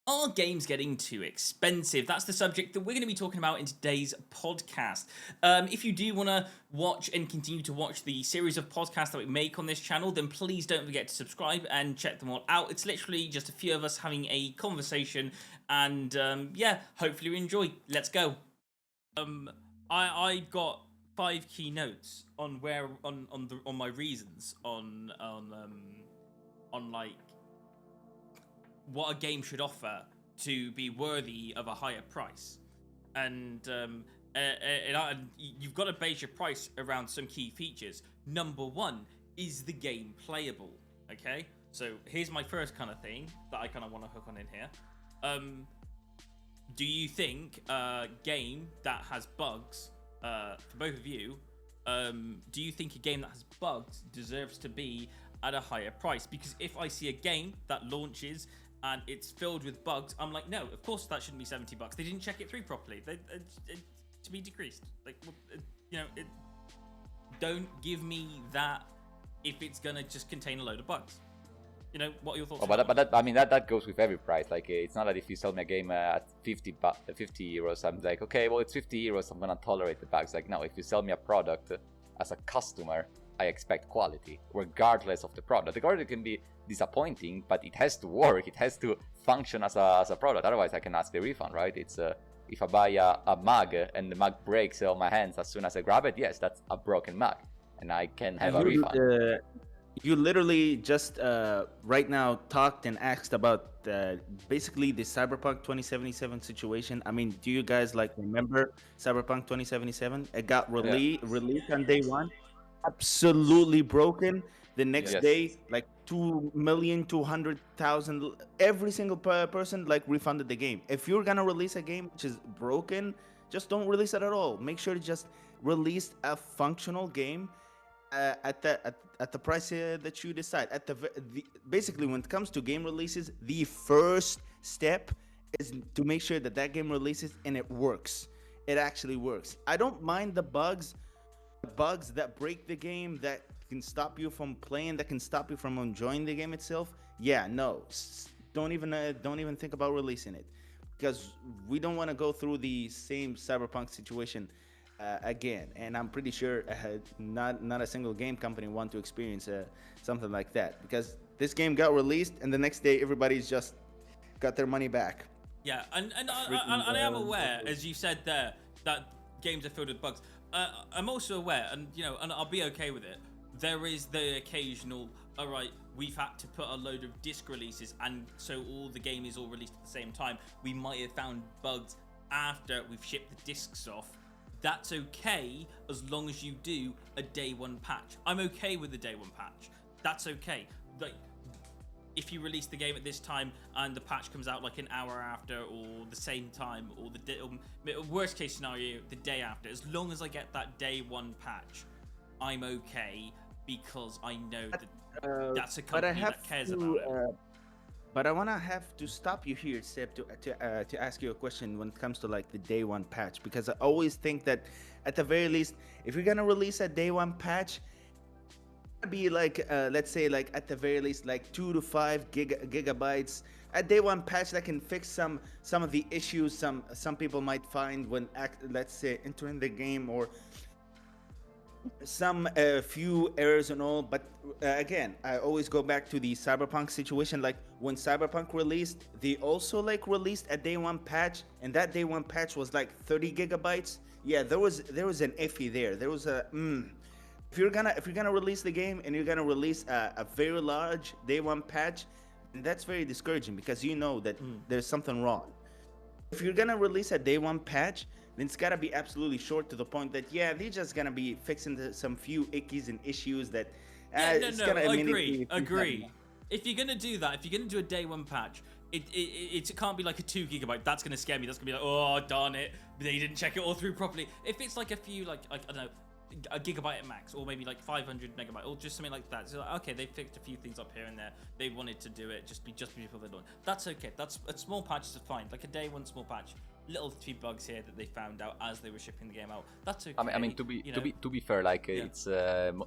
Are games getting too expensive? That's the subject that we're going to be talking about in today's podcast. If you do want to watch and continue to watch the series of podcasts that we make on this channel, then please don't forget to subscribe and check them all out. It's literally just a few of us having a conversation, and yeah, hopefully you enjoy. Let's go. I got 5 key notes on where on my reasons on like what a game should offer to be worthy of a higher price, and you've got to base your price around some key features. Number 1, is the game playable? Okay, so here's my first kind of thing that I kind of want to hook on in here. Do you think a game that has bugs, for both of you, do you think a game that has bugs deserves to be at a higher price? Because if I see a game that launches and it's filled with bugs, I'm like, no, of course that shouldn't be $70. They didn't check it through properly. To be decreased. Like, don't give me that if it's gonna just contain a load of bugs. What are your thoughts? That goes with every price. Like, it's not that if you sell me a game at 50 euros, I'm like, okay, well, it's 50 euros, I'm gonna tolerate the bugs. Like, no, if you sell me a product as a customer, I expect quality, regardless of the product. The product can be disappointing, but it has to work. It has to function as a product. Otherwise, I can ask the refund, right? It's if I buy a mug and the mug breaks on my hands as soon as I grab it, yes, that's a broken mug, and I can have a refund. You literally just right now talked and asked about basically the Cyberpunk 2077 situation. I mean, do you guys remember Cyberpunk 2077? It got released on day 1. Absolutely broken. The next day, 2,200,000, every single person refunded the game. If you're gonna release a game which is broken, just don't release it at all. Make sure to just release a functional game at the price that you decide. Basically, when it comes to game releases, the first step is to make sure that game releases and it works. It actually works. I don't mind the bugs that break the game, that can stop you from playing, that can stop you from enjoying the game itself. Don't even think about releasing it, because we don't want to go through the same Cyberpunk situation again. And I'm pretty sure not a single game company want to experience something like that, because this game got released and the next day everybody's just got their money back. Yeah, and I am aware, as you said there, that games are filled with bugs. I'm also aware, and I'll be okay with it. There is the occasional, all right, we've had to put a load of disc releases, and so all the game is all released at the same time. We might have found bugs after we've shipped the discs off. That's okay, as long as you do a day 1 patch. I'm okay with the day 1 patch. That's okay. If you release the game at this time and the patch comes out an hour after, or the same time, or worst case scenario, the day after, as long as I get that day 1 patch, I'm okay, because I know that that's a company that cares about it. But I wanna have to stop you here, Seb, to ask you a question when it comes to the day 1 patch, because I always think that at the very least, if you're gonna release a day 1 patch, be let's say at the very least 2 to 5 gigabytes. A day 1 patch that can fix some of the issues some people might find when let's say entering the game, or some few errors and all. But again, I always go back to the Cyberpunk situation. When Cyberpunk released, they also released a day 1 patch, and that day 1 patch was 30 gigabytes. Yeah, there was an iffy there. There was a if you're gonna release the game and you're gonna release a very large day 1 patch, that's very discouraging, because that there's something wrong. If you're gonna release a day 1 patch, then it's gotta be absolutely short, to the point that they're just gonna be fixing some few ickies and issues that agree. If you're gonna do that, if you're gonna do a day 1 patch, it can't be a 2 gigabyte. That's gonna scare me. That's gonna be oh darn it, they didn't check it all through properly. If it's a few I don't know, a gigabyte at max, or maybe 500 megabyte, or just something like that. So okay, they fixed a few things up here and there. They wanted to do it just before they're done. That's okay. That's a small patches are fine. A day 1 small patch. Little few bugs here that they found out as they were shipping the game out. That's okay. I mean, to be fair, it's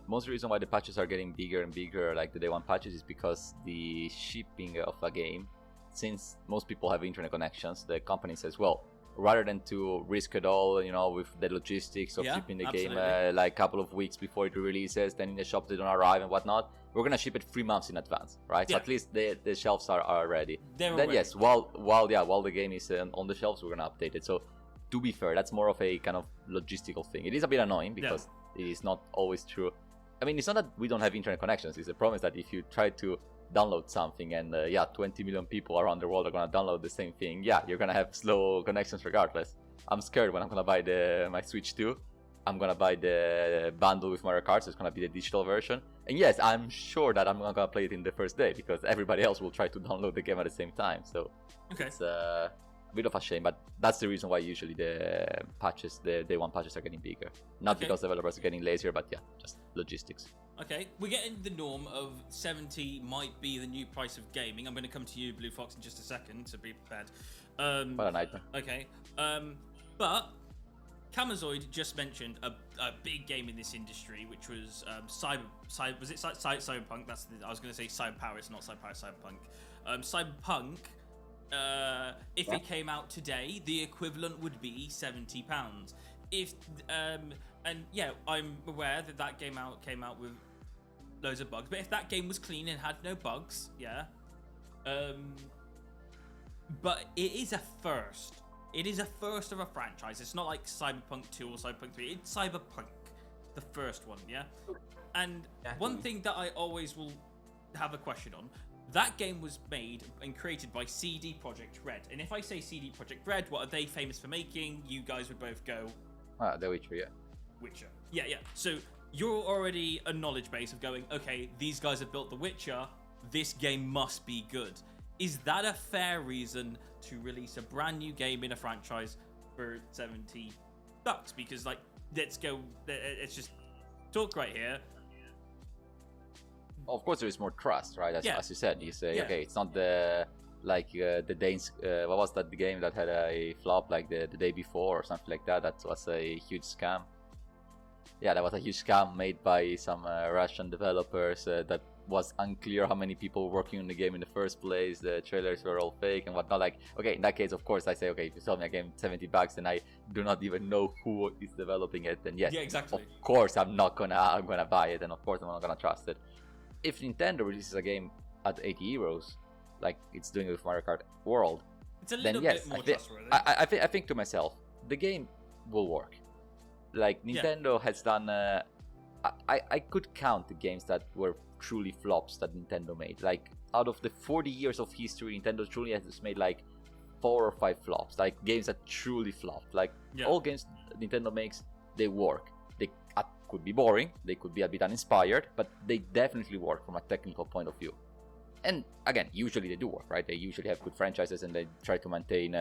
most reason why the patches are getting bigger and bigger, the day 1 patches, is because the shipping of a game since most people have internet connections, the company says, well, rather than to risk it all, you know, with the logistics of shipping the game like a couple of weeks before it releases, then in the shop they don't arrive and whatnot, we're gonna ship it 3 months in advance, right? So at least the shelves are ready. Then ready. Yes, while the game is on the shelves, we're gonna update it. So to be fair, that's more of a kind of logistical thing. It is a bit annoying because it is not always true. I mean, it's not that we don't have internet connections. It's the problem is that if you try to download something and 20 million people around the world are gonna download the same thing, you're gonna have slow connections regardless. I'm scared when I'm gonna buy my Switch 2. I'm gonna buy the bundle with Mario Kart, so it's gonna be the digital version. And yes, I'm sure that I'm not gonna play it in the first day because everybody else will try to download the game at the same time. So it's a bit of a shame, but that's the reason why usually the patches, the day one patches are getting bigger. Not because developers are getting lazier, but just logistics. Okay, we're getting the norm of 70 might be the new price of gaming. I'm going to come to you, Blue Fox, in just a second, so be prepared. What a nightmare. Okay, but Kamazoid just mentioned a big game in this industry, which was was it Cyberpunk? I was going to say Cyberpower. It's not Cyberpower. It's Cyberpunk. Cyberpunk. If it came out today, the equivalent would be £70. If and I'm aware that came out with loads of bugs. But if that game was clean and had no bugs, but it is a first. It is a first of a franchise. It's not like Cyberpunk 2 or Cyberpunk 3. It's Cyberpunk, the first one, And one thing that I always will have a question on, that game was made and created by CD Projekt Red. And if I say CD Projekt Red, what are they famous for making? You guys would both go... The Witcher, Witcher. Yeah. So you're already a knowledge base of going, okay, these guys have built The Witcher. This game must be good. Is that a fair reason to release a brand new game in a franchise for $70? Because, let's just talk right here. Of course, there is more trust, right? As you said, you say, okay, it's not the Danes. What was that game that had a flop like the day before or something like that? That was a huge scam. Yeah, that was a huge scam made by some Russian developers that was unclear how many people were working on the game in the first place. The trailers were all fake and whatnot. Okay, in that case, of course, I say, okay, if you sell me a game $70 and I do not even know who is developing it, then yes, exactly. Of course, I'm gonna buy it, and of course, I'm not gonna trust it. If Nintendo releases a game at €80, like it's doing with Mario Kart World, it's a little bit more trustworthy. I think to myself, the game will work. Like Nintendo has done. I could count the games that were truly flops that Nintendo made. Like out of the 40 years of history, Nintendo truly has made like 4 or 5 flops. Like games that truly flopped. Like all games Nintendo makes, they work. They could be boring, they could be a bit uninspired, but they definitely work from a technical point of view. And again, usually they do work, right? They usually have good franchises and they try to maintain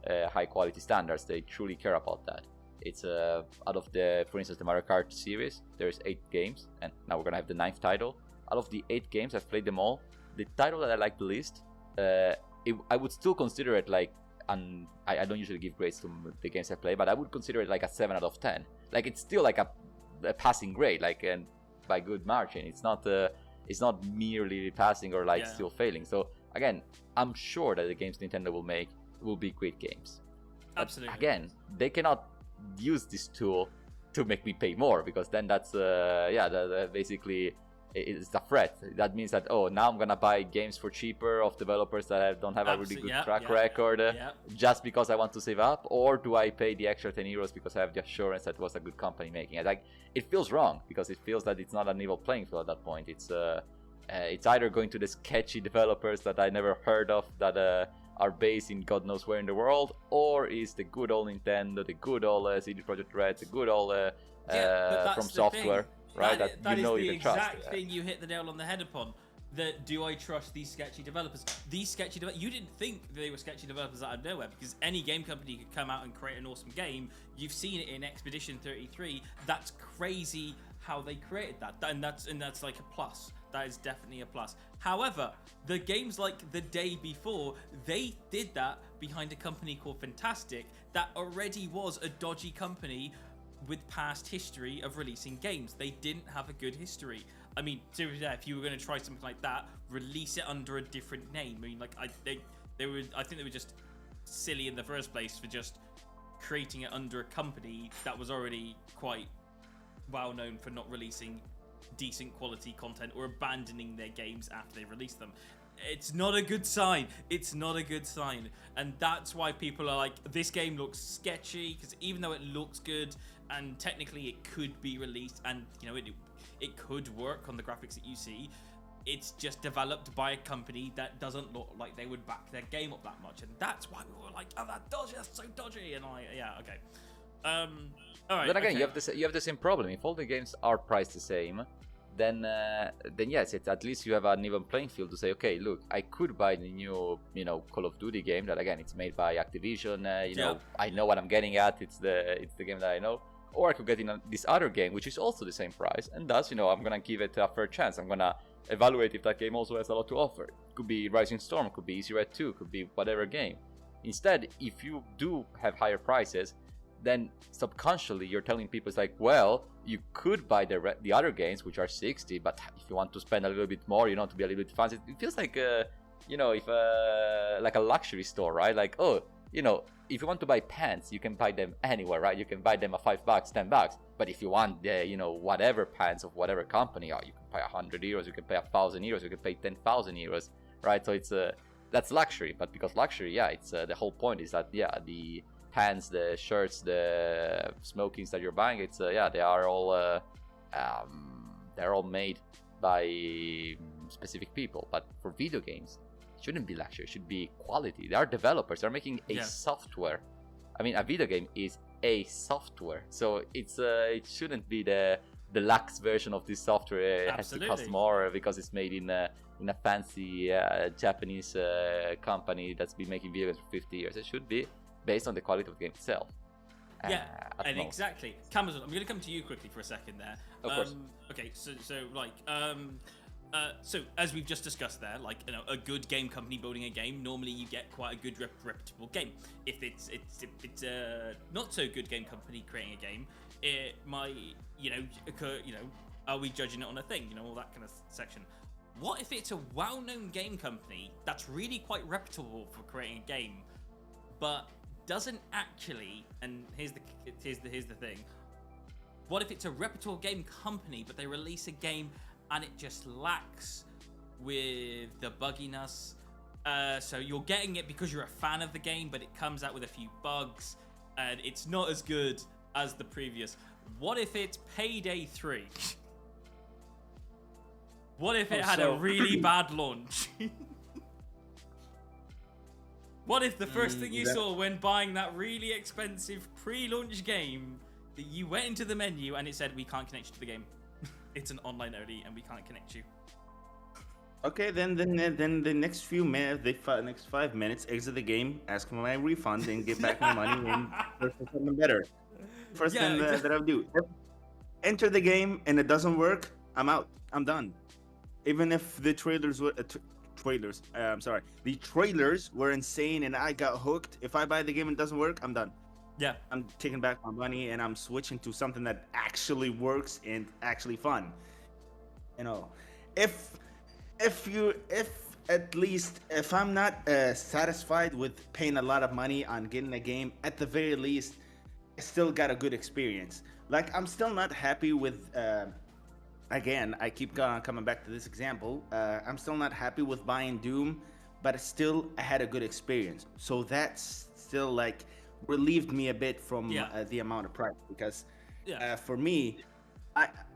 high quality standards. They truly care about that. It's out of for instance, the Mario Kart series, there's 8 games, and now we're gonna have the 9th title. Out of the 8 games, I've played them all. The title that I like the least, I would still consider it like, and I don't usually give grades to the games I play, but I would consider it like a 7 out of 10. Like it's still like a passing grade, like, and by good margin. It's not merely passing or still failing. So again, I'm sure that the games Nintendo will make will be great games. Absolutely. But again, they cannot use this tool to make me pay more, because then that's basically it's a threat. That means that now I'm gonna buy games for cheaper of developers that don't have a really good track record just because I want to save up, or do I pay the extra €10 because I have the assurance that it was a good company making it? Like, it feels wrong because it feels that it's not an level playing field at that point. It's either going to the sketchy developers that I never heard of that are based in God knows where in the world, or is the good old Nintendo, the good old CD Projekt Red, the good old From Software. Right, that is the exact thing you hit the nail on the head upon. That do I trust these sketchy developers? These sketchy developers, you didn't think they were sketchy developers out of nowhere, because any game company could come out and create an awesome game. You've seen it in Expedition 33. That's crazy how they created that, and that's like a plus. That is definitely a plus. However, the games like the day before, they did that behind a company called Fantastic that already was a dodgy company with past history of releasing games. They didn't have a good history. I mean, seriously, if you were going to try something like that, release it under a different name. I mean, I think they were just silly in the first place for just creating it under a company that was already quite well known for not releasing decent quality content or abandoning their games after they released them. It's not a good sign. It's not a good sign. And that's why people are like, this game looks sketchy, because even though it looks good and technically it could be released and, you know, it could work on the graphics that you see, it's just developed by a company that doesn't look like they would back their game up that much. And that's why we were like, oh, that's dodgy, that's so dodgy. And yeah, okay. All right. Then again, okay. you have the same problem. If all the games are priced the same, then yes, at least you have an even playing field to say, okay, look, I could buy the new, you know, Call of Duty game that again it's made by Activision. You know, I know what I'm getting at. It's the game that I know. Or I could get in this other game, which is also the same price, and thus, you know, I'm gonna give it a fair chance. I'm gonna evaluate if that game also has a lot to offer. Could be Rising Storm, could be Easy Red 2, could be whatever game. Instead, if you do have higher prices, then subconsciously you're telling people, it's like, well, you could buy the other games, which are 60, but if you want to spend a little bit more, you know, to be a little bit fancy, it feels like, you know, if like a luxury store, right? Like, oh, you know, if you want to buy pants, you can buy them anywhere, right? You can buy them at $5, $10. But if you want, you know, whatever pants of whatever company, you can pay €100, you can pay €1,000, you can pay €10,000, right? So it's that's luxury. But because luxury, yeah, it's the whole point is that, yeah, the pants, the shirts, the smokings that you're buying, it's yeah, they are all they're all made by specific people. But for video games, shouldn't be luxury, it should be quality. They are developers, they're making a software. I mean, a video game is a software, so it's it shouldn't be the deluxe version of this software. It has to cost more because it's made in a fancy Japanese company that's been making video games for 50 years. It should be based on the quality of the game itself. Yeah, and exactly. Camazon, I'm going to come to you quickly for a second there. Of course. Okay, so like, so as we've just discussed there, like, you know, a good game company building a game, normally you get quite a good reputable game. If it's a not so good game company creating a game, it might, you know, are we judging it on a thing, you know, all that kind of section. What if it's a well-known game company that's really quite reputable for creating a game, but doesn't actually, and here's the thing, what if it's a reputable game company but they release a game and it just lacks with the bugginess, so you're getting it because you're a fan of the game, but it comes out with a few bugs and it's not as good as the previous. What if it's Payday 3? What if it had a really bad launch? What if the first thing you saw when buying that really expensive pre-launch game, that you went into the menu and it said, we can't connect you to the game. It's an online only and we can't connect you. Okay, then the next few minutes, next 5 minutes, exit the game, ask for my refund, and get back my money and search for something better. First thing that I'll do. Enter the game and it doesn't work, I'm out. I'm done. Even if the trailers were the trailers were insane and I got hooked. If I buy the game and it doesn't work, I'm done. Yeah, I'm taking back my money and I'm switching to something that actually works and actually fun. You know, if I'm not satisfied with paying a lot of money on getting a game, at the very least, I still got a good experience. Like, I'm still not happy with. Again, I keep coming back to this example. I'm still not happy with buying Doom, but still I had a good experience. So that's still like relieved me a bit from the amount of price, because for me,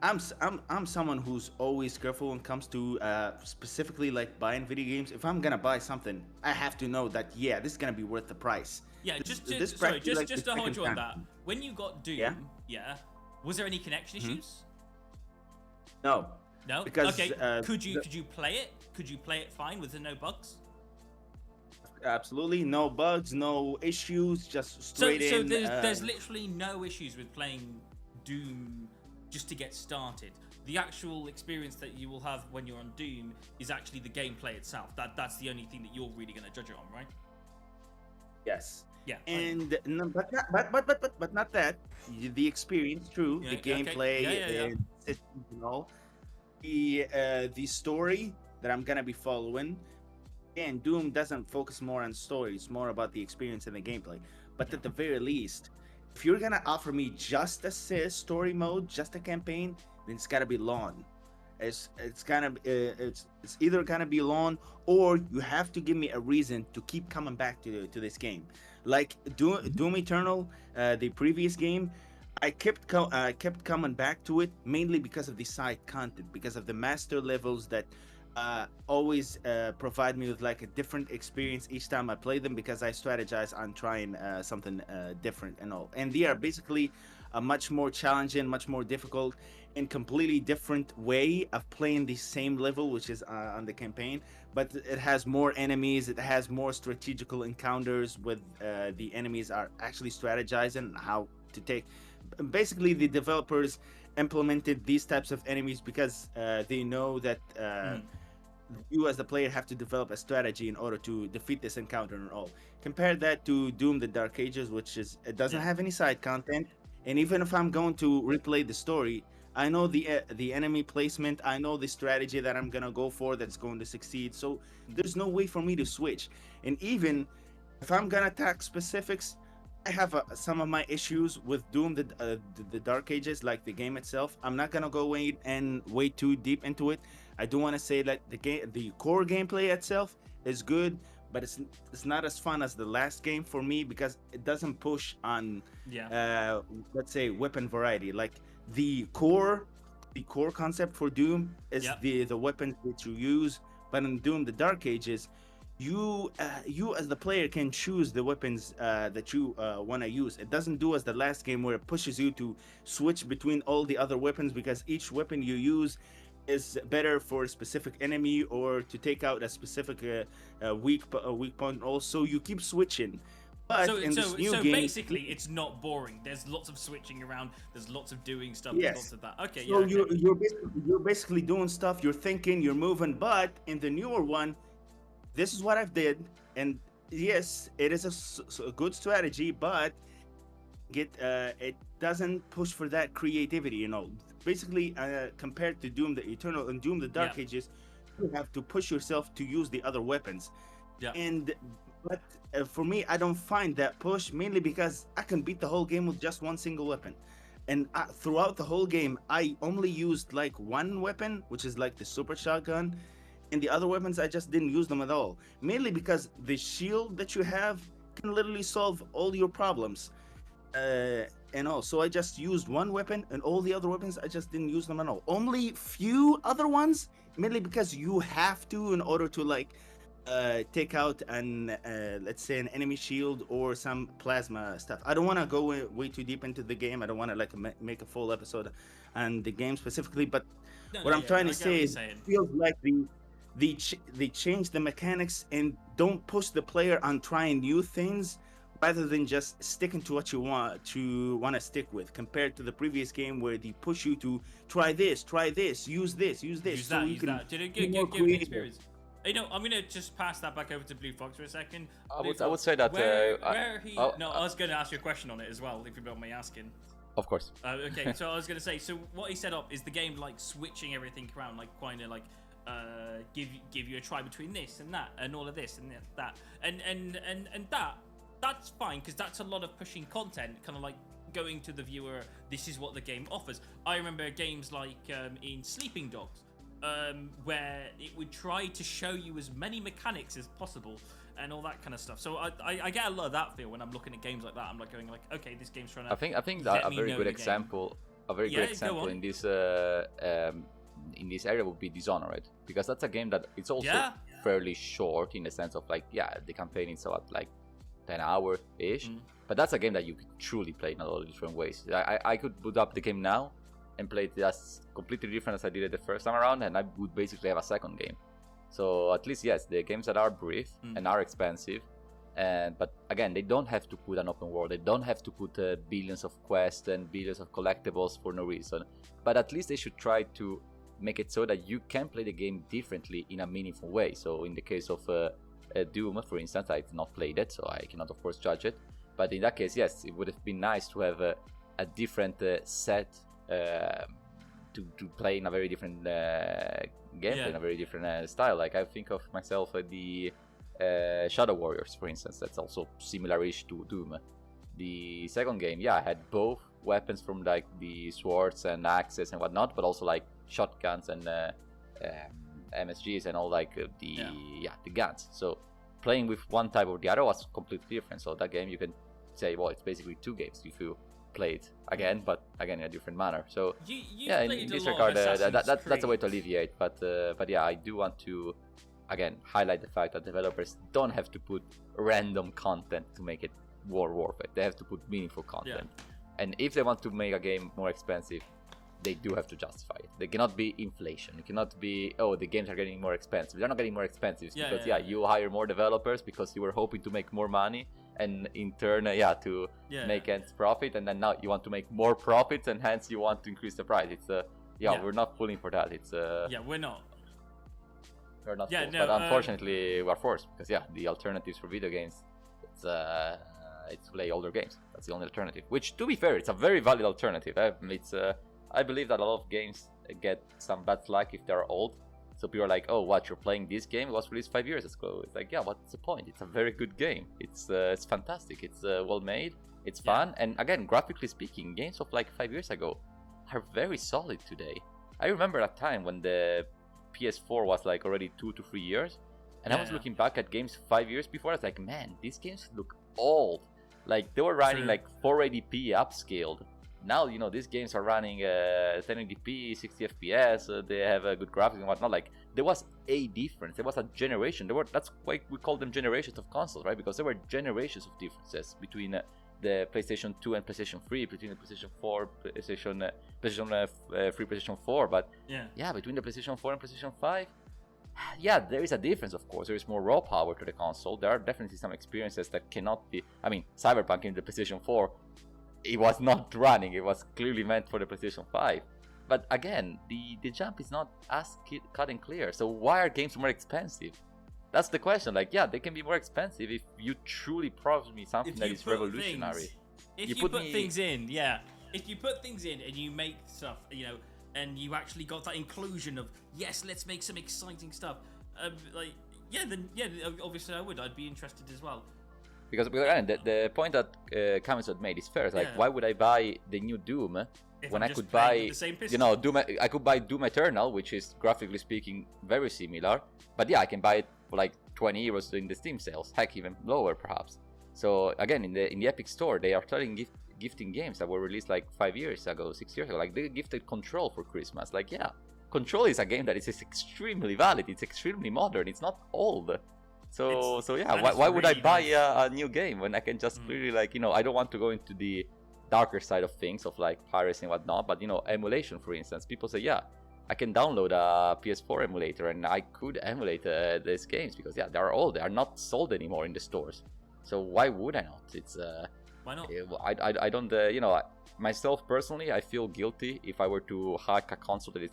I'm someone who's always careful when it comes to specifically like buying video games. If I'm gonna buy something, I have to know that this is gonna be worth the price. Yeah, just to hold you on that. When you got Doom, was there any connection issues? No. Because could you play it? Could you play it fine with no bugs? Absolutely, no bugs, no issues, just straight in. So there's literally no issues with playing Doom just to get started. The actual experience that you will have when you're on Doom is actually the gameplay itself. That's the only thing that you're really going to judge it on, right? Yes. Yeah. And but not that. The experience, true. The gameplay, and you know, the story that I'm gonna be following. And Doom doesn't focus more on story; it's more about the experience and the gameplay. But at the very least, if you're gonna offer me just a story mode, just a campaign, then it's gotta be long. It's either gonna be long, or you have to give me a reason to keep coming back to this game. Like Doom Eternal, the previous game, I kept coming back to it mainly because of the side content, because of the master levels that always provide me with like a different experience each time I play them, because I strategize on trying something different and all. And they are basically a much more challenging, much more difficult, and completely different way of playing the same level, which is on the campaign. But it has more enemies, it has more strategical encounters with the enemies are actually strategizing how to take. Basically, the developers implemented these types of enemies because they know that you as the player have to develop a strategy in order to defeat this encounter and all. Compare that to Doom the Dark Ages, which is it doesn't have any side content, and even if I'm going to replay the story, I know the enemy placement, I know the strategy that I'm gonna go for that's going to succeed, so there's no way for me to switch. And even if I'm gonna attack specifics, I have some of my issues with Doom the Dark Ages, like the game itself. I'm not gonna go way too deep into it. I do want to say that the core gameplay itself is good, but it's not as fun as the last game for me, because it doesn't push on let's say weapon variety. Like the core concept for Doom is the weapons that you use, but in Doom the Dark Ages, you as the player can choose the weapons that you want to use. It doesn't do as the last game where it pushes you to switch between all the other weapons, because each weapon you use is better for a specific enemy or to take out a specific weak point. Also, you keep switching. But in this new game, basically, it's not boring. There's lots of switching around. There's lots of doing stuff. Yes. Lots of that. Okay. So yeah. you're basically doing stuff. You're thinking. You're moving. But in the newer one, this is what I've did, and yes, it is a good strategy, but it doesn't push for that creativity, you know. Basically, compared to Doom the Eternal and Doom the Dark Ages, you have to push yourself to use the other weapons. But for me, I don't find that push, mainly because I can beat the whole game with just one single weapon. And throughout the whole game, I only used like one weapon, which is like the super shotgun. And the other weapons, I just didn't use them at all. Mainly because the shield that you have can literally solve all your problems. And all. So I just used one weapon, and all the other weapons, I just didn't use them at all. Only few other ones, mainly because you have to in order to like take out let's say an enemy shield or some plasma stuff. I don't want to go way too deep into the game. I don't want to like make a full episode on the game specifically, but what I'm trying to say is it feels like they change the mechanics and don't push the player on trying new things, rather than just sticking to what you want to stick with, compared to the previous game where they push you to try this, use this, use that. Did it give an experience? You know, I'm gonna just pass that back over to Blue Fox for a second. I would say that I was gonna ask you a question on it as well, if you don't mind me asking. Of course. Okay, so I was gonna say, so what he set up is the game like switching everything around, like kind of like give you a try between this and that and all of this and that and that's fine, because that's a lot of pushing content, kind of like going to the viewer, this is what the game offers. I remember games like in Sleeping Dogs, where it would try to show you as many mechanics as possible and all that kind of stuff. So I get a lot of that feel when I'm looking at games like that. I'm like going like, okay, this game's trying to. I think that a very good example in this area would be Dishonored, because that's a game that it's also fairly short in the sense of like the campaign is about like 10 hours ish, but that's a game that you could truly play in a lot of different ways. I could boot up the game now and play it as completely different as I did it the first time around, and I would basically have a second game. So at least the games that are brief and are expensive, but again, they don't have to put an open world, they don't have to put billions of quests and billions of collectibles for no reason, but at least they should try to make it so that you can play the game differently in a meaningful way. So in the case of Doom, for instance, I've not played it, so I cannot of course judge it, but in that case, yes, it would have been nice to have a different set to play in a very different gameplay, in a very different style. Like I think of myself the Shadow Warriors, for instance. That's also similar-ish to Doom. The second game, yeah, had both weapons from like the swords and axes and whatnot, but also like shotguns and MSGs and all like the guns. So playing with one type or the other was completely different. So that game, you can say, well, it's basically two games if you play it again, but again in a different manner. So yeah, in this regard, that's a way to alleviate. But yeah, I do want to again highlight the fact that developers don't have to put random content to make it worth it. They have to put meaningful content. And if they want to make a game more expensive, they do have to justify it. They cannot be inflation. It cannot be, oh, the games are getting more expensive. They're not getting more expensive because you hire more developers because you were hoping to make more money, and in turn, to make ends profit, and then now you want to make more profits, and hence you want to increase the price. It's we're not pulling for that. It's we're not. We're not forced, but unfortunately we're forced because the alternatives for video games, it's to play older games. That's the only alternative. Which, to be fair, it's a very valid alternative. I believe that a lot of games get some bad luck if they're old. So people are like, oh, what, you're playing this game? It was released 5 years ago. It's like, yeah, what's the point? It's a very good game. It's fantastic. It's well made. It's fun. And again, graphically speaking, games of like 5 years ago are very solid today. I remember a time when the PS4 was like already 2 to 3 years. And I was looking back at games 5 years before. I was like, man, these games look old. Like they were running like 480p upscaled. Now, these games are running 1080p, 60 FPS, they have a good graphics and whatnot. Like, there was a difference. There was a generation. That's why we call them generations of consoles, right? Because there were generations of differences between the PlayStation 2 and PlayStation 3, between the PlayStation 4, PlayStation 3, PlayStation 4. But, between the PlayStation 4 and PlayStation 5, there is a difference, of course. There is more raw power to the console. There are definitely some experiences that cannot be... I mean, Cyberpunk in the PlayStation 4... it was not running. It was clearly meant for the PlayStation 5. But again, the jump is not as cut and clear. So why are games more expensive? That's the question. Like, they can be more expensive if you truly promise me something that is revolutionary. If you put things in, if you put things in and you make stuff, and you actually got that inclusion of, yes, let's make some exciting stuff. Obviously I would. I'd be interested as well. Because the point that Timecode made is fair. It's like, why would I buy the new Doom when I could buy, Doom? I could buy Doom Eternal, which is graphically speaking very similar. But I can buy it for like 20 euros in the Steam sales, heck, even lower perhaps. So again, in the Epic Store, they are starting gifting games that were released like 5 years ago, 6 years ago. Like they gifted Control for Christmas. Like Control is a game that is extremely valid. It's extremely modern. It's not old. So why would I buy a new game when I can just really I don't want to go into the darker side of things of like piracy and whatnot, but emulation, for instance. People say I can download a PS4 emulator and I could emulate these games because they are old. They are not sold anymore in the stores. So why would I not? It's why not? I don't myself personally, I feel guilty if I were to hack a console that is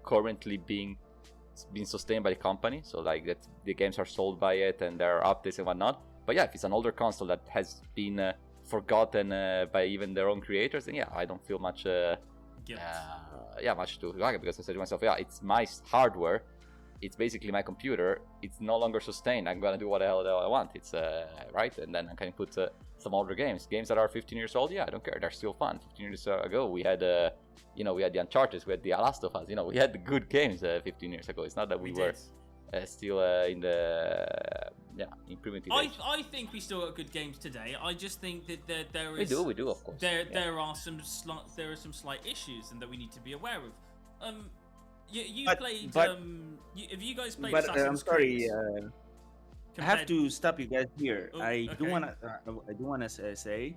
currently being sustained by the company, so like that the games are sold by it and there are updates and whatnot. But if it's an older console that has been forgotten by even their own creators, then I don't feel much much to like it, because I said to myself, it's my hardware, it's basically my computer, it's no longer sustained, I'm gonna do what the hell I want. It's right, and then I can put some older games that are 15 years old. I don't care, they're still fun. 15 years ago we had we had the Uncharted, we had the Last of Us, we had the good games 15 years ago. It's not that we were still in the primitive age. I think we still got good games today. I just think that there is... We do, of course. There are some slight issues and that we need to be aware of. Have you guys played Assassin's I'm sorry, Creed? I have to stop you guys here. I do wanna say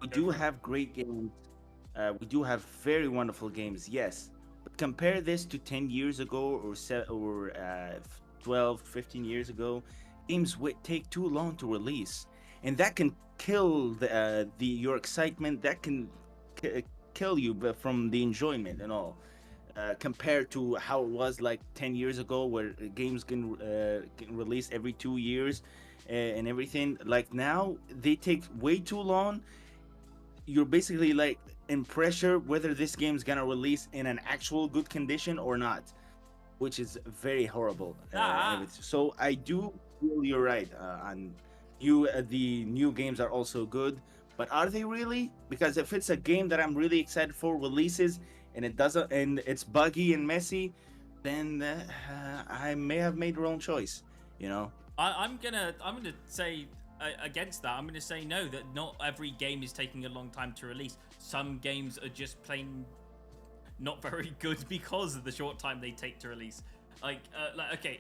we do have great games. We do have very wonderful games, yes. But compare this to 10 years ago or 12, 15 years ago, games would take too long to release, and that can kill your excitement. That can kill you from the enjoyment and all. Compared to how it was like 10 years ago, where games can release every 2 years and everything. Like now, they take way too long. You're basically like in pressure whether this game's gonna release in an actual good condition or not, which is very horrible. So I do feel you're right. And the new games are also good, but are they really? Because if it's a game that I'm really excited for releases and it doesn't, and it's buggy and messy, then I may have made the wrong choice. You know. I'm gonna say against that. I'm gonna say no. That not every game is taking a long time to release. Some games are just plain not very good because of the short time they take to release. Okay.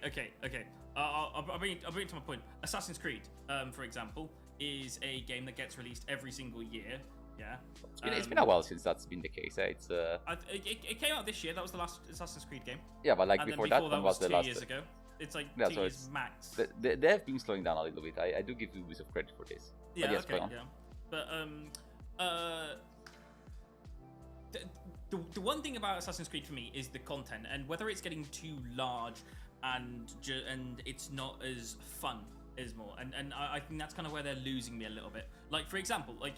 I'll bring it to my point. Assassin's Creed, for example, is a game that gets released every single year. Yeah. It's been a while since that's been the case. It's it came out this year. That was the last Assassin's Creed game. Yeah, but like And before then that one was the 2 last. years ago. It's like Yeah, 2 so years max. They have been slowing down a little bit. I do give Ubisoft credit for this. Yeah, But yes, okay, go on. yeah. But the one thing about Assassin's Creed for me is the content, and whether it's getting too large and it's not as fun as more, and I think that's kind of where they're losing me a little bit. Like for example, like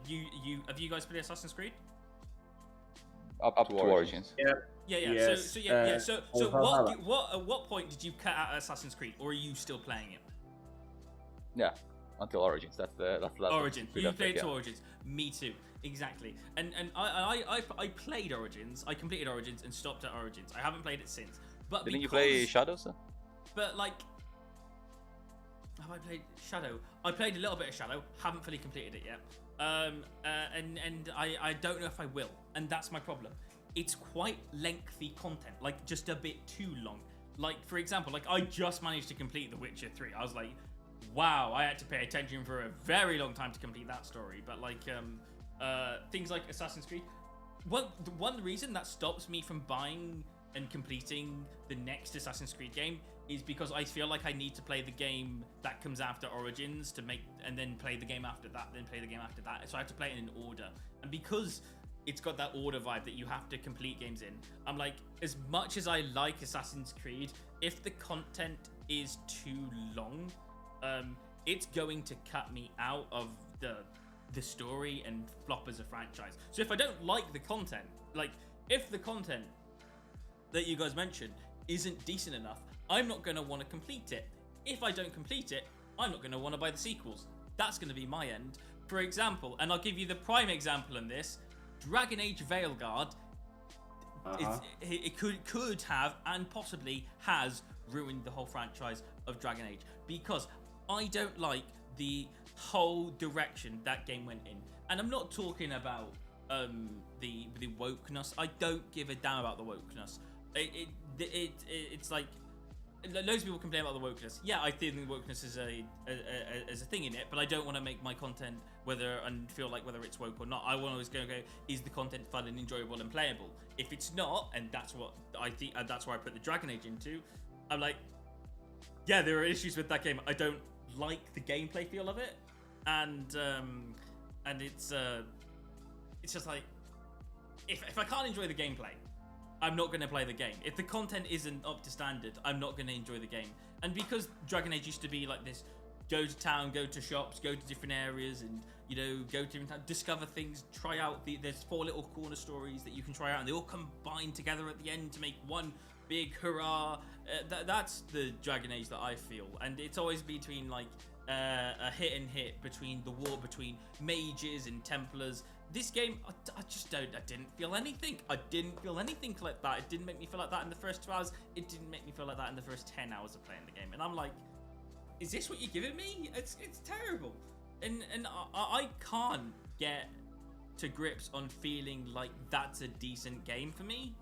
you have you guys played Assassin's Creed? Up to Origins. Yeah. Yeah. Yes, So Valhalla. at what point did you cut out Assassin's Creed, or are you still playing it? Yeah, until Origins. That's the last Origins. Creed You I've played, played to yeah. Origins. Me too. Exactly. And I played Origins. I completed Origins and stopped at Origins. I haven't played it since. But Didn't you play Shadows? But like, have I played Shadow? I played a little bit of Shadow. Haven't fully completed it yet. And I don't know if I will. And that's my problem. It's quite lengthy content. Like just a bit too long. Like for example, like I just managed to complete The Witcher 3. I was like, wow, I had to pay attention for a very long time to complete that story. But like things like Assassin's Creed, one reason that stops me from buying and completing the next Assassin's Creed game is because I feel like I need to play the game that comes after Origins to make, and then play the game after that, then play the game after that. So I have to play it in order. And because it's got that order vibe that you have to complete games in, I'm like, as much as I like Assassin's Creed, if the content is too long, it's going to cut me out of the story and flop as a franchise. So if I don't like the content, like if the content that you guys mentioned isn't decent enough, I'm not going to want to complete it. If I don't complete it, I'm not going to want to buy the sequels. That's going to be my end. For example, and I'll give you the prime example in this, Dragon Age Veilguard, it could have and possibly has ruined the whole franchise of Dragon Age, because I don't like the whole direction that game went in. And I'm not talking about the wokeness. I don't give a damn about the wokeness. It's like loads of people complain about the wokeness. Yeah, I think the wokeness is a thing in it, but I don't want to make my content feel like whether it's woke or not. I want to always go, is the content fun and enjoyable and playable? If it's not, and that's what I think, and that's where I put the Dragon Age into, I'm like, yeah, there are issues with that game. I don't like the gameplay feel of it, and it's just like, if I can't enjoy the gameplay, I'm not going to play the game. If the content isn't up to standard, I'm not going to enjoy the game. And because Dragon Age used to be like this, go to town, go to shops, go to different areas, and go to different discover things, try out there's 4 little corner stories that you can try out, and they all combine together at the end to make one big hurrah. That's the Dragon Age that I feel, and it's always between like a hit and hit between the war between mages and Templars. This game, I didn't feel anything. I didn't feel anything like that. It didn't make me feel like that in the first 2 hours. It didn't make me feel like that in the first 10 hours of playing the game. And I'm like, is this what you're giving me? It's terrible. And I can't get to grips on feeling like that's a decent game for me.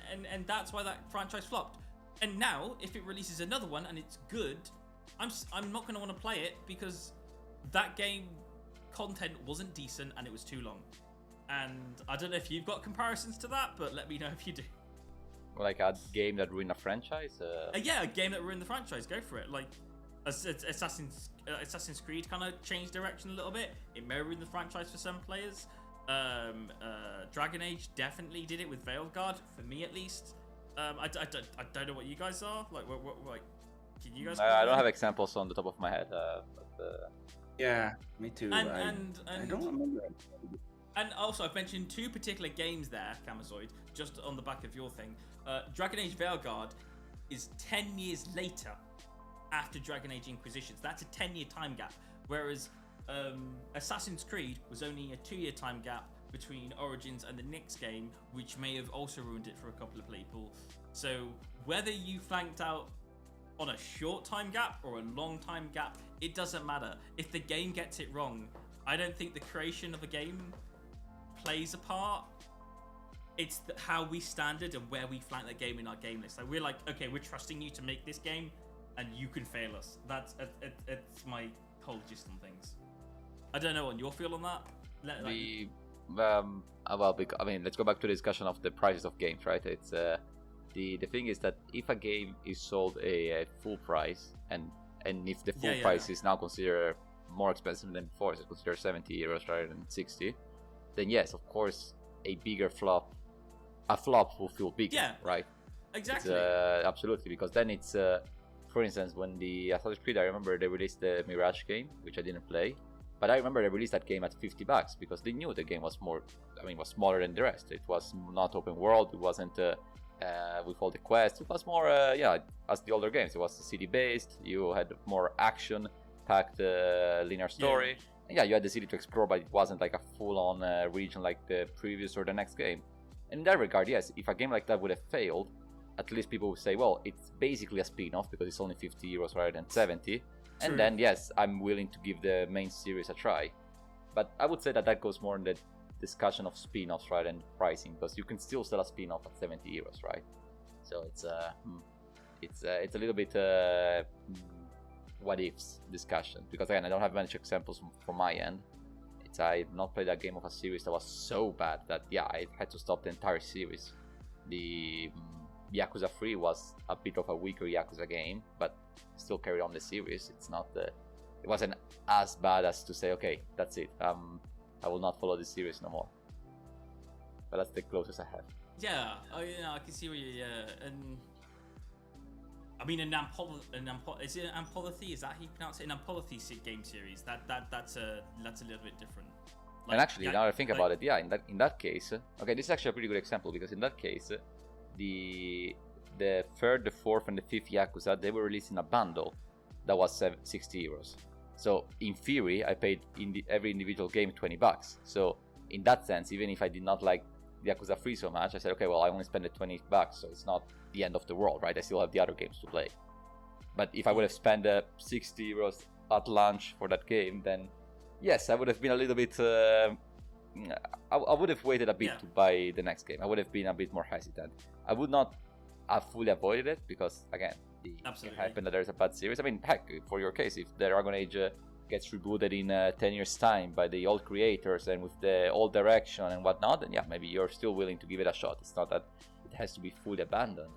And that's why that franchise flopped. And now, if it releases another one and it's good, I'm not going to want to play it because that game content wasn't decent and it was too long. And I don't know if you've got comparisons to that, but let me know if you do. Like a game that ruined a franchise? Yeah, a game that ruined the franchise. Go for it. Like Assassin's Creed kind of changed direction a little bit. It may ruin the franchise for some players. Dragon Age definitely did it with Veilguard, for me at least. I don't know what you guys are like. What can you guys? I don't have examples on the top of my head. But, Yeah, me too. And I don't remember. And also, I've mentioned 2 particular games there, Camazoid, just on the back of your thing. Dragon Age Veilguard is 10 years later after Dragon Age Inquisitions. That's a 10-year time gap, whereas Assassin's Creed was only a 2-year time gap between Origins and the next game, which may have also ruined it for a couple of people. So whether you flanked out on a short time gap or a long time gap, it doesn't matter. If the game gets it wrong, I don't think the creation of a game plays a part. It's how we standard and where we flank that game in our game list. Like, we're like, okay, we're trusting you to make this game, and you can fail us. That's it's my whole gist on things. I don't know on your feel on that. I mean, let's go back to the discussion of the prices of games, right? It's the thing is that if a game is sold a full price, and if the full price is now considered more expensive than before, so it's considered 70 euros rather than 60, then yes, of course, a flop will feel bigger, right? Exactly. Absolutely, because then it's, for instance, when the Assassin's Creed, I remember they released the Mirage game, which I didn't play, but I remember they released that game at $50 because they knew the game was was smaller than the rest. It was not open world. It wasn't with all the quests. It was more, as the older games. It was city based. You had more action packed linear story. And you had the city to explore, but it wasn't like a full-on region like the previous or the next game. And in that regard, yes, if a game like that would have failed, at least people would say, well, it's basically a spin-off because it's only 50 euros rather than 70. True. And then, yes, I'm willing to give the main series a try. But I would say that goes more in the discussion of spin-offs rather than pricing, because you can still sell a spin-off at 70 euros, right? So it's a little bit what ifs discussion, because again, I don't have many examples from my end. I've not played a game of a series that was so bad that I had to stop the entire series. The Yakuza 3 was a bit of a weaker Yakuza game, but still carried on the series. It wasn't as bad as to say, okay, that's it, I will not follow this series no more. But that's the closest I have. I can see where you and I mean, is it an Ampolothy? Is that how you pronounce it? An Ampolothy game series. That's a little bit different. Like, and actually, now I think about it, in that case, okay, this is actually a pretty good example, because in that case, the third, the fourth, and the fifth Yakuza, they were released in a bundle that was 60 euros. So in theory, I paid every individual game $20. So in that sense, even if I did not like Yakuza 3 so much, I said, okay, well, I only spent the $20, so it's not the end of the world, right? I still have the other games to play. But if I would have spent 60 euros at launch for that game, then yes, I would have been a little bit I would have waited a bit to buy the next game. I would have been a bit more hesitant. I would not have fully avoided it, because again, it happened that there's a bad series. I mean, heck, for your case, if the Dragon Age gets rebooted in 10 years time by the old creators and with the old direction and whatnot, then maybe you're still willing to give it a shot. It's not that it has to be fully abandoned.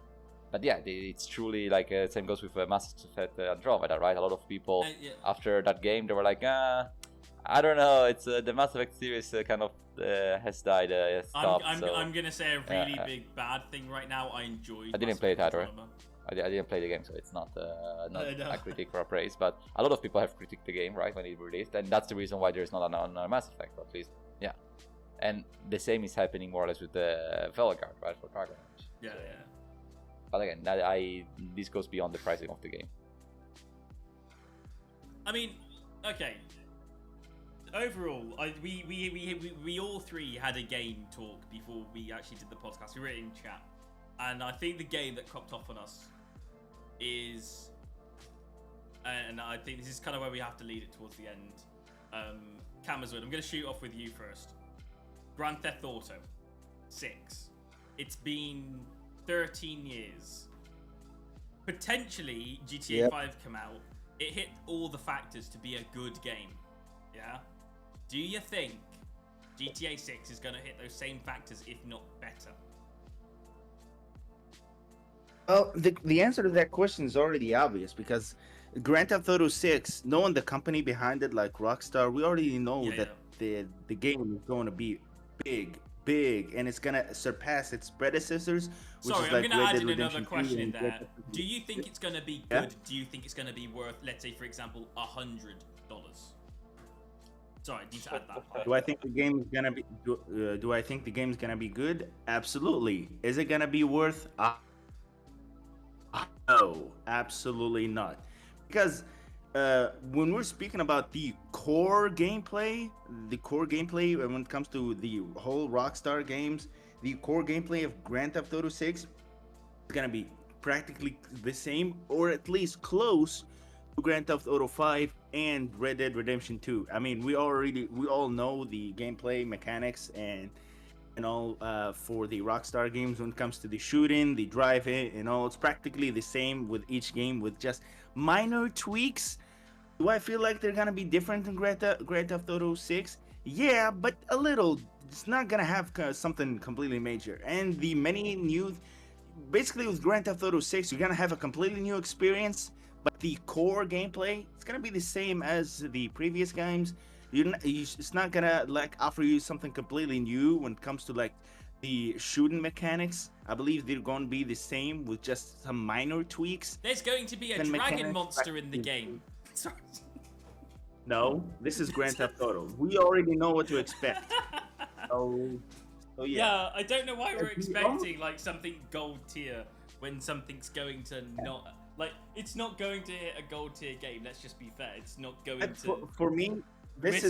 But it's truly like same goes with Mass Effect Andromeda, right? A lot of people after that game, they were like, I don't know, it's the Mass Effect series kind of has died. Stopped, I'm gonna say a really big bad thing right now. I didn't play it either. I didn't play the game, so it's not a critique or a praise. But a lot of people have critiqued the game, right, when it released, and that's the reason why there's not another Mass Effect, at least. And the same is happening more or less with the Velgard, right, for Dragon Age. But again, this goes beyond the pricing of the game. I mean, okay. Overall, we all three had a game talk before we actually did the podcast. We were in chat, and I think the game that cropped off on us is, and I think this is kind of where we have to lead it towards the end. Camerswood, I'm going to shoot off with you first. Grand Theft Auto 6. It's been 13 years. Potentially, GTA 5 come out. It hit all the factors to be a good game. Yeah? Do you think GTA 6 is going to hit those same factors, if not better? Well, the answer to that question is already obvious, because Grand Theft Auto 6, knowing the company behind it, like Rockstar, we already know that the game is going to be big, and it's going to surpass its predecessors. Sorry, I'm going to add in another question in there. Do you think it's going to be good? Do you think it's going to be worth, let's say, for example, $100? Sorry, I need to add that part. Do I think the game is gonna be? Do I think the game's gonna be good? Absolutely. Is it gonna be worth? No, absolutely not. Because when we're speaking about the core gameplay when it comes to the whole Rockstar games, the core gameplay of Grand Theft Auto 6 is gonna be practically the same, or at least close to Grand Theft Auto 5 and Red Dead Redemption 2. I mean, we all know the gameplay mechanics and all for the Rockstar games when it comes to the shooting, the driving, and all. It's practically the same with each game, with just minor tweaks. Do I feel like they're gonna be different in Grand Theft Auto 6? Yeah, but a little. It's not gonna have something completely major. And the many new, basically with Grand Theft Auto 6, you're gonna have a completely new experience, but the core gameplay, it's gonna be the same as the previous games. It's not gonna like offer you something completely new when it comes to like the shooting mechanics. I believe they're going to be the same with just some minor tweaks. There's going to be a dragon monster in the game. Sorry. No, this is Grand Theft Auto. We already know what to expect. So yeah. Yeah, I don't know why we're expecting like something gold tier when something's going to not, like, it's not going to hit a gold tier game. Let's just be fair. It's not going to. For me, this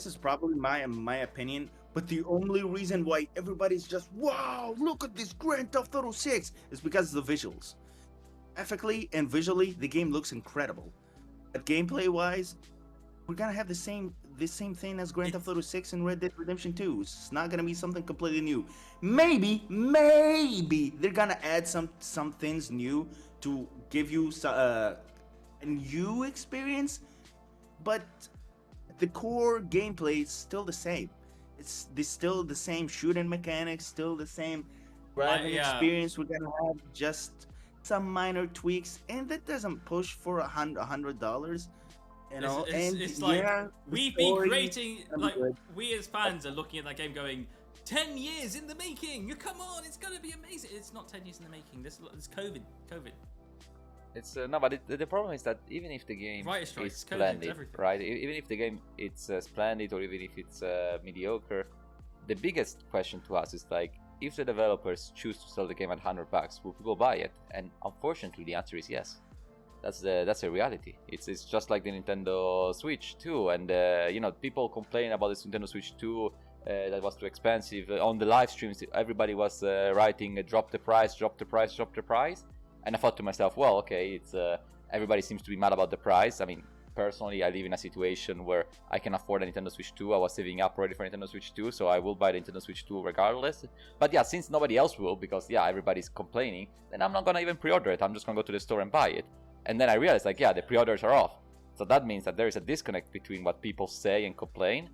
is probably my opinion, but the only reason why everybody's just, wow, look at this Grand Theft Auto 6 is because of the visuals. Graphically and visually, the game looks incredible. But gameplay wise, we're gonna have the same thing as Grand Theft Auto 6 and Red Dead Redemption 2. It's not gonna be something completely new. Maybe they're gonna add some things new to give you a new experience, but the core gameplay is still the same. It's still the same shooting mechanics, still the same driving experience. We're gonna have just some minor tweaks, and that doesn't push for $100. You know, it's like we've been creating, like, we as fans are looking at that game going, 10 years in the making. Come on, it's gonna be amazing. It's not 10 years in the making. This is COVID. It's no, but the problem is that even if the game is splendid, right? Even if the game it's splendid, or even if it's mediocre, the biggest question to us is like, if the developers choose to sell the game at $100, will people buy it? And unfortunately, the answer is yes. That's a reality. It's just like the Nintendo Switch 2, and you know, people complain about this Nintendo Switch 2 that was too expensive. On the live streams, everybody was writing drop the price. And I thought to myself, well, okay, it's everybody seems to be mad about the price. I mean, personally, I live in a situation where I can afford a Nintendo Switch 2. I was saving up already for Nintendo Switch 2, so I will buy the Nintendo Switch 2 regardless. But yeah, since nobody else will, because yeah, everybody's complaining, then I'm not gonna even pre-order it. I'm just gonna go to the store and buy it. And then I realized, like, yeah, the pre-orders are off. So that means that there is a disconnect between what people say and complain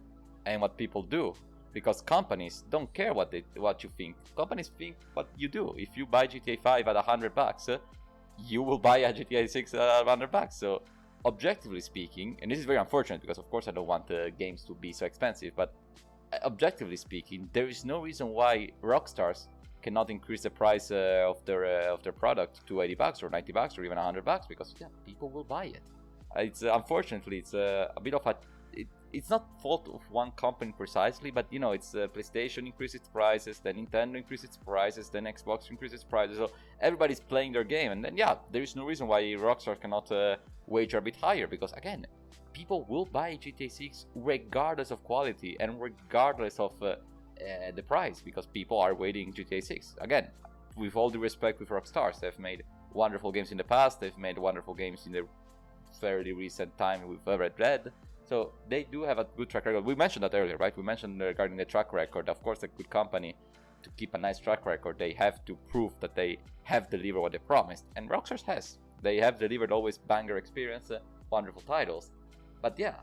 and what people do. Because companies don't care what you think. Companies think what you do. If you buy GTA 5 at $100, you will buy a GTA 6 at $100. So objectively speaking, and this is very unfortunate because of course I don't want the games to be so expensive, but objectively speaking, there is no reason why Rockstars cannot increase the price of their product to $80 or $90 or even $100, because yeah, people will buy it. It's unfortunately it's a bit of a it's not fault of one company precisely, but you know, it's PlayStation increases its prices, then Nintendo increases its prices, then Xbox increases its prices, so everybody's playing their game, and then yeah, there is no reason why Rockstar cannot wager a bit higher, because again, people will buy GTA 6 regardless of quality and regardless of the price, because people are waiting GTA 6. Again, with all due respect with Rockstars, they've made wonderful games in the past, they've made wonderful games in the fairly recent time with Red Dead. So they do have a good track record. We mentioned that earlier, right? We mentioned regarding the track record. Of course, a good company, to keep a nice track record, they have to prove that they have delivered what they promised. And Rockstar has. They have delivered always banger experience, wonderful titles. But yeah,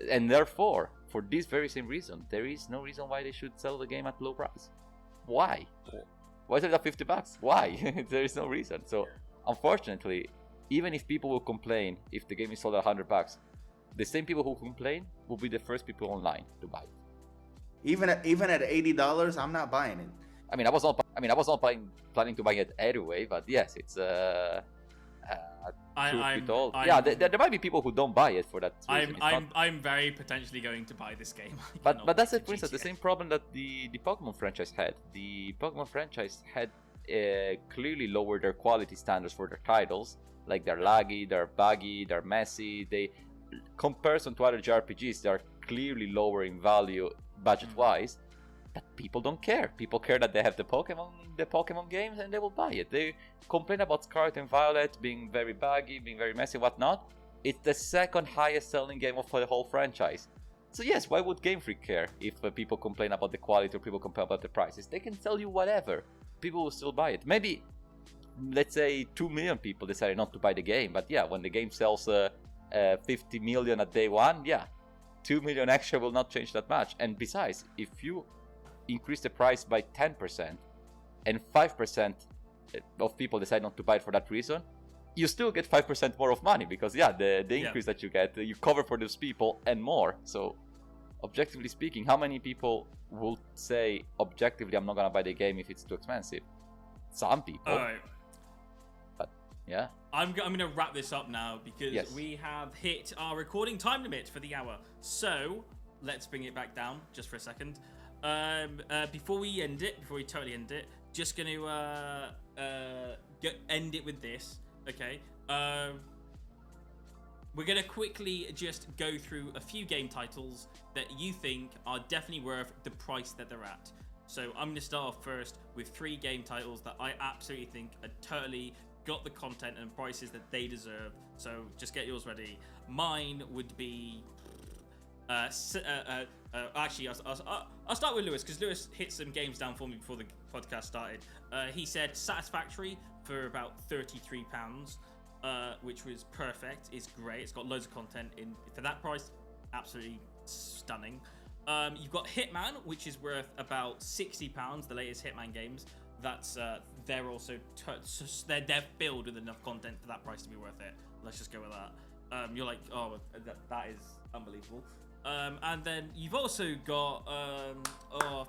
and therefore, for this very same reason, there is no reason why they should sell the game at low price. Why? Why is it at $50? Why? There is no reason. So unfortunately, even if people will complain if the game is sold at $100, the same people who complain will be the first people online to buy it. Even at $80, I'm not buying it. I mean, I was not planning to buy it anyway. But yes, it's there might be people who don't buy it for that reason. I'm very potentially going to buy this game. But that's it. For instance, the same problem that the Pokemon franchise had. The Pokemon franchise had clearly lowered their quality standards for their titles. Like they're laggy, they're buggy, they're messy. They, comparison to other JRPGs, they're clearly lower in value budget-wise. But people don't care. People care that they have the Pokemon games, and they will buy it. They complain about Scarlet and Violet being very buggy, being very messy, whatnot. It's the second highest selling game of the whole franchise. So yes, why would Game Freak care if people complain about the quality or people complain about the prices? They can sell you whatever. People will still buy it. Maybe, let's say 2 million people decided not to buy the game. But yeah, when the game sells 50 million at day one, yeah, 2 million extra will not change that much. And besides, if you increase the price by 10% and 5% of people decide not to buy it for that reason, you still get 5% more of money, because yeah, the increase that you get, you cover for those people and more. So objectively speaking, how many people will say objectively, I'm not gonna buy the game if it's too expensive? Some people. All right. But yeah, I'm gonna wrap this up now, because we have hit our recording time limit for the hour. So let's bring it back down just for a second. Before we totally end it, just gonna end it with this. Okay. We're gonna quickly just go through a few game titles that you think are definitely worth the price that they're at. So I'm gonna start off first with 3 game titles that I absolutely think are totally got the content and prices that they deserve. So just get yours ready. Mine would be actually, I'll start with Lewis, because Lewis hit some games down for me before the podcast started. He said Satisfactory for about £33, which was perfect. It's great. It's got loads of content in for that price. Absolutely stunning. You've got Hitman, which is worth about £60. The latest Hitman games. That's they're also they're filled with enough content for that price to be worth it. Let's just go with that. You're like, oh, that is unbelievable. And then you've also got,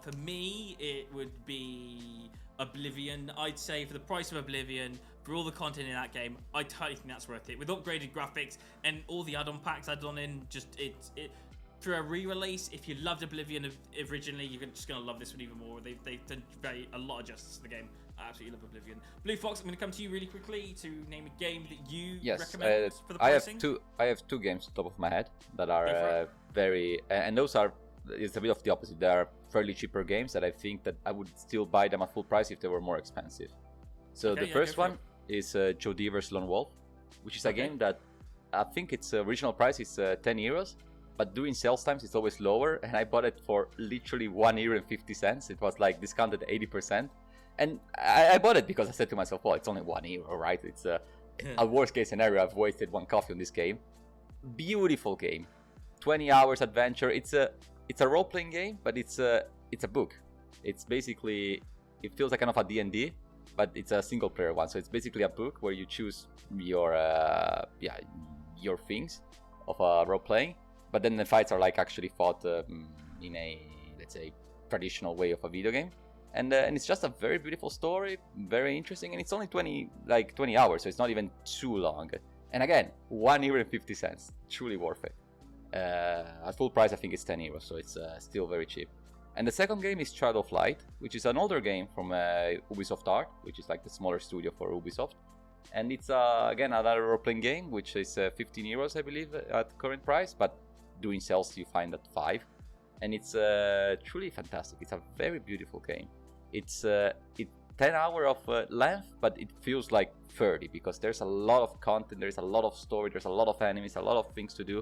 for me, it would be Oblivion. I'd say for the price of Oblivion, for all the content in that game, I totally think that's worth it. With upgraded graphics and all the add-on packs added on in, just it for a re-release, if you loved Oblivion originally, you're just gonna love this one even more. They've done a lot of justice to the game. I absolutely love Oblivion. Blue Fox, I'm gonna come to you really quickly to name a game that you recommend for the pricing. I have two games top of my head that are very, and those are, it's a bit of the opposite. They are fairly cheaper games that I think that I would still buy them at full price if they were more expensive. So the first one is Joe Diver's Lone Wolf, which is a game that I think its original price is €10, but during sales times it's always lower, and I bought it for literally €1.50. It was like discounted 80%, and I bought it because I said to myself, well, it's only €1, right? It's a worst case scenario, I've wasted one coffee on this game. Beautiful game, 20 hours adventure. It's a role-playing game, but it's a book. It's basically, it feels like kind of a D&D, but it's a single player one. So it's basically a book where you choose your things of role playing, but then the fights are like actually fought in a, let's say, traditional way of a video game. And it's just a very beautiful story, very interesting, and it's only 20 hours, so it's not even too long. And again, €1.50, truly worth it. At full price, I think it's €10, so it's still very cheap. And the second game is Child of Light, which is an older game from Ubisoft Art, which is like the smaller studio for Ubisoft. And it's again another role-playing game, which is €15, I believe, at current price, but doing sales you find at €5. And it's truly fantastic. It's a very beautiful game. It's 10 hours of length, but it feels like 30 because there's a lot of content, there's a lot of story, there's a lot of enemies, a lot of things to do.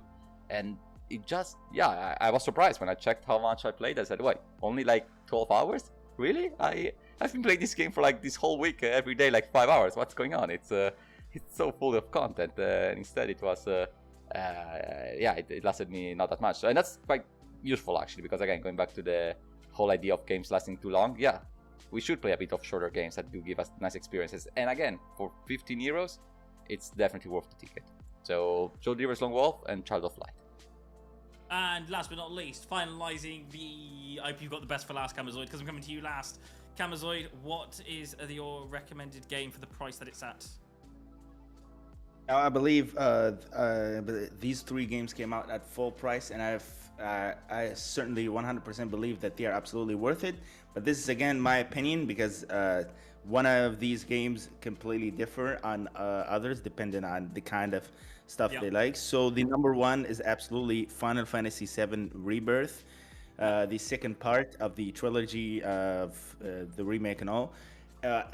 And it just, I was surprised when I checked how much I played. I said, wait, only like 12 hours? Really? I've been playing this game for like this whole week, every day, like 5 hours. What's going on? It's so full of content. And instead it was, it lasted me not that much. And that's quite useful actually, because again, going back to the whole idea of games lasting too long, we should play a bit of shorter games that do give us nice experiences. And again, for €15, it's definitely worth the ticket. So, Joe Diver's Lone Wolf and Child of Light. And last but not least, finalising the... I hope you've got the best for last, Kamazoid, because I'm coming to you last. Kamazoid, what is your recommended game for the price that it's at? I believe these 3 games came out at full price, and I certainly 100% believe that they are absolutely worth it. But this is again my opinion because one of these games completely differ on others depending on the kind of stuff Yeah. they like. So the number one is absolutely Final Fantasy VII Rebirth, the second part of the trilogy of the remake and all.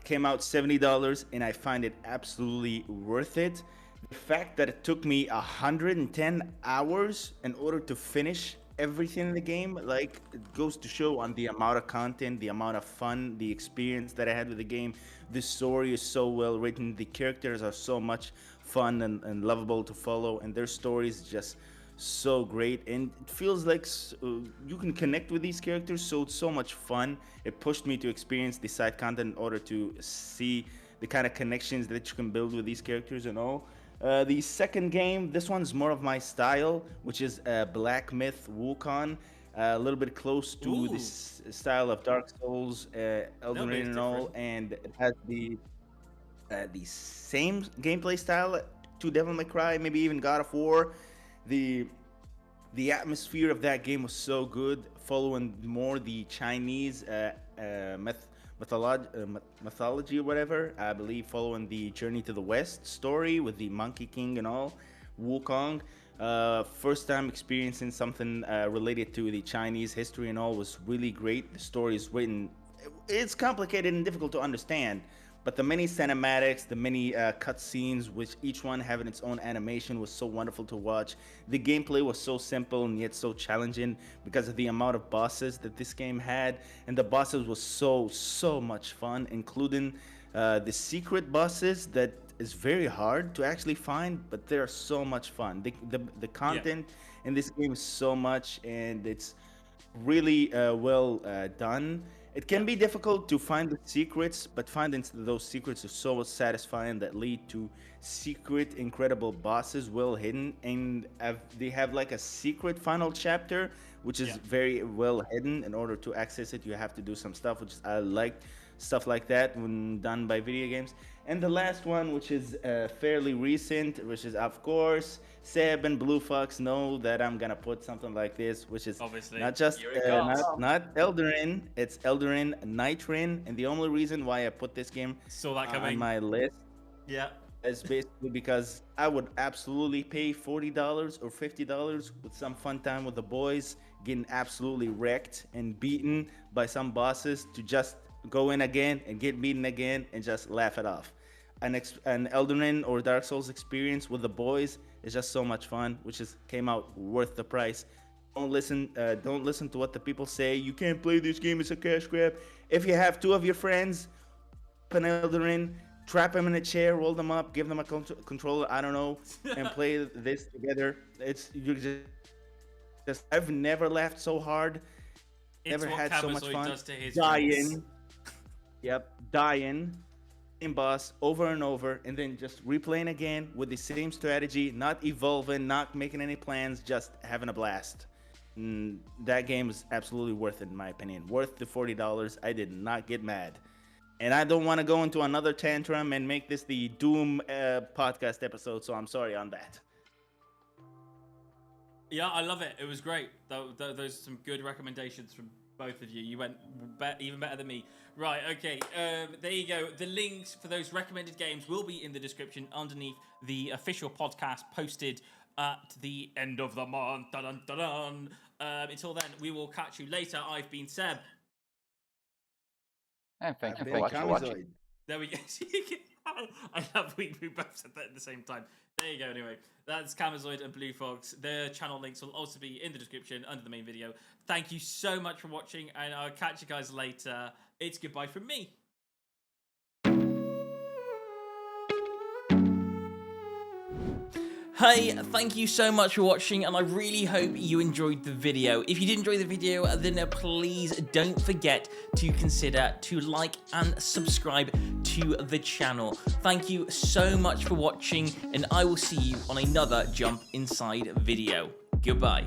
Came out $70, and I find it absolutely worth it. The fact that it took me 110 hours in order to finish everything in the game, like, it goes to show on the amount of content, the amount of fun, the experience that I had with the game. The story is so well written, the characters are so much fun and lovable to follow, and their story is just so great, and it feels like you can connect with these characters, so it's so much fun. It pushed me to experience the side content in order to see the kind of connections that you can build with these characters and all. The second game, this one's more of my style, which is Black Myth Wukong, a little bit close to Ooh. this style of Dark Souls, Elden bit Ring and all, different. and it has the same gameplay style to Devil May Cry, maybe even God of War. The atmosphere of that game was so good, following more the Chinese mythology or whatever. I believe following the Journey to the West story with the Monkey King and all, Wukong. First time experiencing something related to the Chinese history and all was really great. The story is written, it's complicated and difficult to understand, but the many cinematics, the many cutscenes, which each one having its own animation, was so wonderful to watch. The gameplay was so simple and yet so challenging because of the amount of bosses that this game had, and the bosses was so much fun, including the secret bosses that is very hard to actually find, but they are so much fun. The content in this game is so much, and it's really well done. It can be difficult to find the secrets, but finding those secrets is so satisfying that lead to secret, incredible bosses well hidden, and they have like a secret final chapter, which is very well hidden. In order to access it, you have to do some stuff, which I like stuff like that when done by video games. And the last one, which is fairly recent, which is, of course, Seb and Blue Fox know that I'm gonna put something like this, which is Obviously. not just not Elden Ring, it's Elden Ring Nightrin, and the only reason why I put this game Saw that on coming. my list Yeah. is basically because I would absolutely pay $40 or $50 with some fun time with the boys, getting absolutely wrecked and beaten by some bosses to just go in again and get beaten again and just laugh it off. An Elden Ring or Dark Souls experience with the boys is just so much fun, which came out worth the price. Don't listen to what the people say. You can't play this game; it's a cash grab. If you have 2 of your friends, an Elden Ring, trap them in a chair, roll them up, give them a controller, I don't know, and play this together. You just I've never laughed so hard, It's never what had so much Camasoid fun. does to his friends. Dying, same boss over and over, and then just replaying again with the same strategy, not evolving, not making any plans, just having a blast. That game is absolutely worth it, in my opinion. Worth the $40. I did not get mad. And I don't want to go into another tantrum and make this the Doom podcast episode, so I'm sorry on that. Yeah, I love it. It was great. Those are some good recommendations from both of you. You went even better than me. Right, okay. There you go. The links for those recommended games will be in the description underneath the official podcast posted at the end of the month. Dun, dun, dun, dun. Until then, we will catch you later. I've been Seb. And thank you I've for been watching. Kamizoid. There we go. I love we both said that at the same time. There you go, anyway. That's Camazoid and Blue Fox. Their channel links will also be in the description under the main video. Thank you so much for watching, and I'll catch you guys later. It's goodbye from me. Hey, thank you so much for watching, and I really hope you enjoyed the video. If you did enjoy the video, then please don't forget to consider to like and subscribe to the channel. Thank you so much for watching, and I will see you on another Jump Inside video. Goodbye.